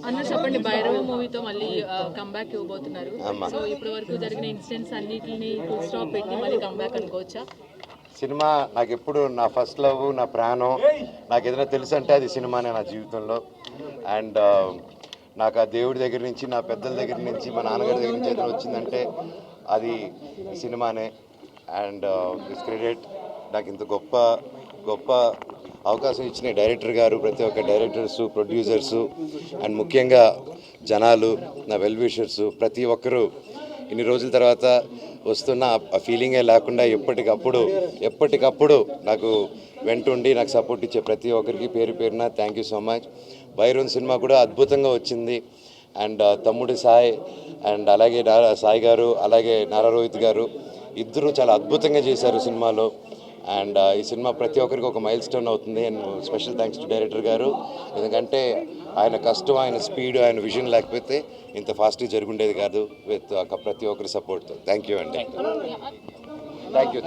అన్న చెప్పండి, భైరవ మూవీతో మళ్ళీ కంబ్యాక్ ఇవ్వబోతున్నారు. సో ఇప్పటి వరకు జరిగిన ఇన్సిడెంట్స్ అన్నిటిని ఫుల్ స్టాప్ పెట్టి మళ్ళీ కంబ్యాక్ అనుకోవచ్చా? సినిమా నాకు ఎప్పుడు నా ఫస్ట్ లవ్, నా ప్రాణం. నాకు ఏదైనా తెలుసు అంటే అది సినిమానే నా జీవితంలో. అండ్ నాకు ఆ దేవుడి దగ్గర నుంచి, నా పెద్దల దగ్గర నుంచి, మా నాన్నగారి దగ్గర నుంచి ఏదైనా వచ్చిందంటే అది సినిమానే. అండ్ ఇట్స్ క్రెడిట్ నాకు ఇంత గొప్ప గొప్ప అవకాశం ఇచ్చిన డైరెక్టర్ గారు, ప్రతి ఒక్క డైరెక్టర్సు, ప్రొడ్యూసర్సు, అండ్ ముఖ్యంగా జనాలు, నా వెల్ విషర్సు, ప్రతి ఒక్కరూ ఇన్ని రోజుల తర్వాత వస్తున్న ఆ ఫీలింగే లేకుండా ఎప్పటికప్పుడు నాకు వెంటుండి నాకు సపోర్ట్ ఇచ్చే ప్రతి ఒక్కరికి పేరు పేరున thank you so much. Bhairavan cinema కూడా అద్భుతంగా వచ్చింది. అండ్ తమ్ముడి సాయి అండ్ అలాగే సాయి గారు, అలాగే నారా రోహిత్ గారు ఇద్దరు చాలా అద్భుతంగా చేశారు సినిమాలో. అండ్ ఈ సినిమా ప్రతి ఒక్కరికి ఒక మైల్ స్టోన్ అవుతుంది. And special thanks to director గారు, ఎందుకంటే ఆయన కష్టం, ఆయన స్పీడ్, ఆయన విజన్ లేకపోతే ఇంత ఫాస్ట్గా జరుగుండేది కాదు విత్ ప్రతి ఒక్కరి సపోర్ట్తో. థ్యాంక్ యూ అండి. Thank you.